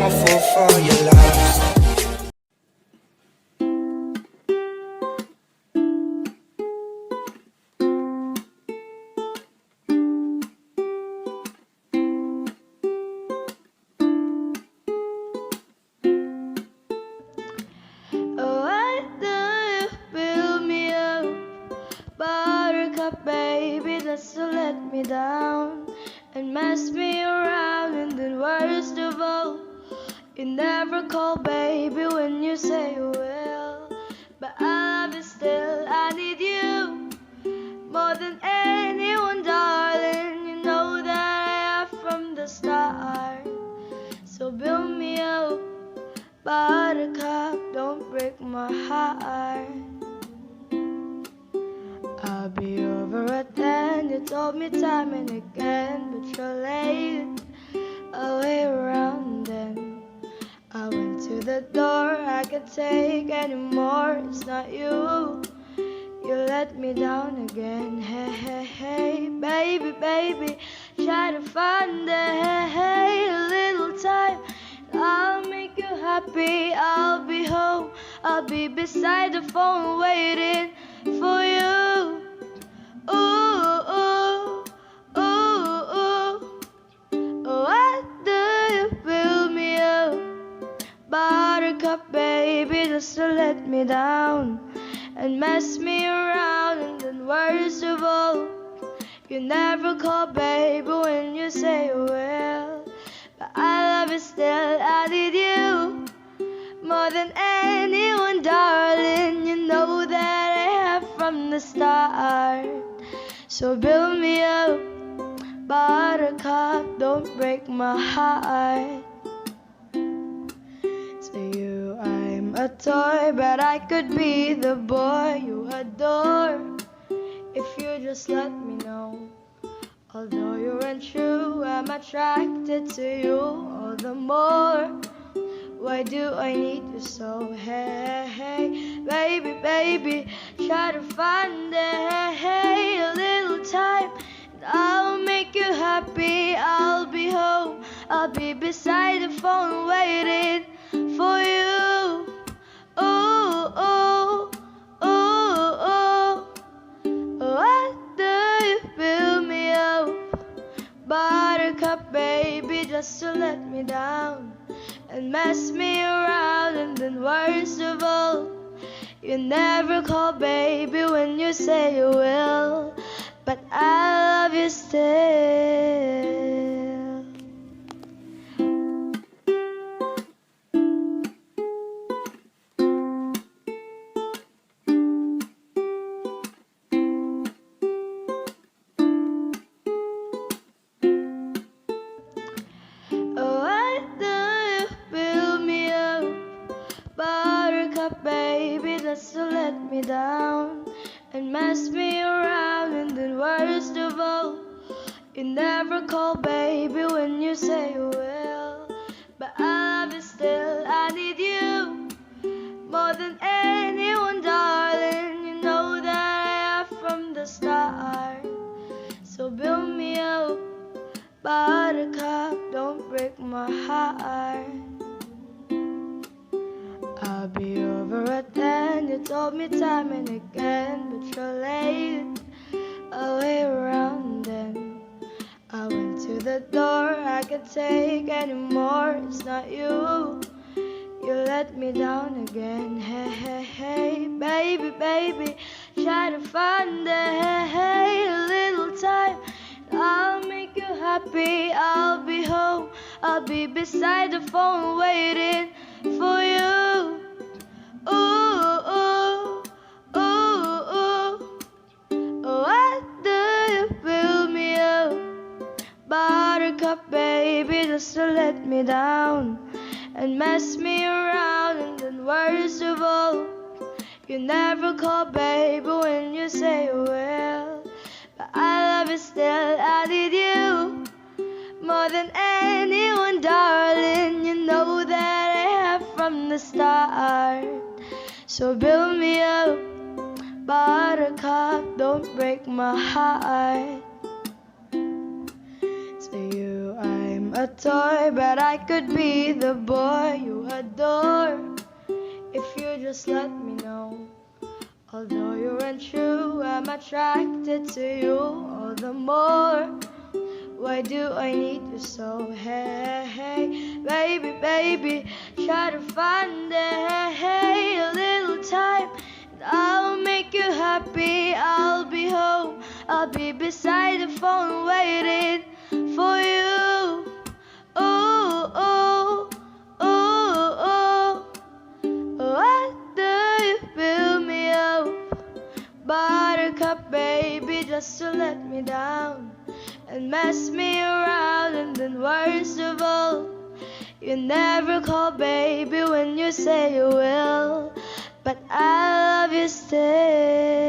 a fool for your love. Baby, that's to let me down and mess me around, and then worst of all, you never call, baby, when you say you will. But I love you still, I need you more than anyone, darling. You know that I have from the start. So build me up, buttercup, don't break my heart. I'll be over at 10, you told me time and again, but you're late, away around then. I went to the door, I can't take anymore, it's not you, you let me down again. Hey, hey, hey, baby, baby, try to find a little time, I'll make you happy, I'll be home, I'll be beside the phone waiting for you. Ooh, ooh, ooh, ooh. Why do you fill me up, buttercup, baby, just to let me down and mess me around, and then worst of all, you never call, baby, when you say you will. But I love you still, I need you more than anyone, darling. You know that I have from the start. So build me up, buttercup, don't break my heart. To you I'm a toy, but I could be the boy you adore if you just let me know. Although you're untrue, I'm attracted to you all the more. Why do I need you so? Hey, hey, baby, baby, try to find a little time, and I'll make you happy, I'll be home, I'll be beside the phone waiting for you. Ooh, ooh, ooh, ooh. Why do you fill me up, buttercup, baby, just to let me down and mess me around, and then worst of all, you never call, baby, when you say you will. But I love you still. Baby, just to let me down and mess me around, and then worst of all, you never call, baby, when you say you will. But I love you still, I need you more than anyone, darling. You know that I have from the start. So build me up, buttercup, don't break my heart. I'll be over at 10, you told me time and again, but you're late, away around then. I went to the door, I can't take anymore, it's not you, you let me down again. Hey, hey, hey, baby, baby, try to find a little time, I'll make you happy, I'll be home, I'll be beside the phone waiting for you. Ooh, ooh, ooh, ooh. Why do you fill me up, buttercup, baby, just to let me down and mess me around, and then worst of all, you never call, baby, when you say you will. But I love you still, I need you more than anyone, darling. You know that I have from the start. So build me up, buttercup, don't break my heart. To you I'm a a toy, but I could be the boy you adore if you just let me know. Although you're untrue, I'm attracted to you all the more. Why do I need you so? Hey, hey, baby, baby, try to find a little time, and I'll make you happy. I'll be home, I'll be beside the phone waiting for you. Oh, oh, oh, oh. Why do you fill me up, buttercup baby, just to let me down and mess me around? And then worst of all, you never call baby when you say you will, but I love you still.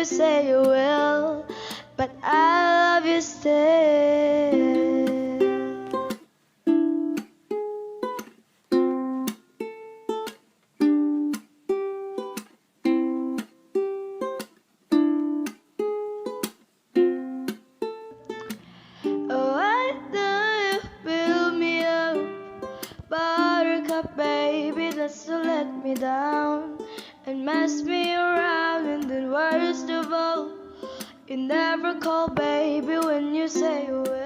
Say you will, but I love you still. Oh, why do you fill me up, buttercup baby, just to let me down and mess me around? And then worst of all, you never call baby when you say you will.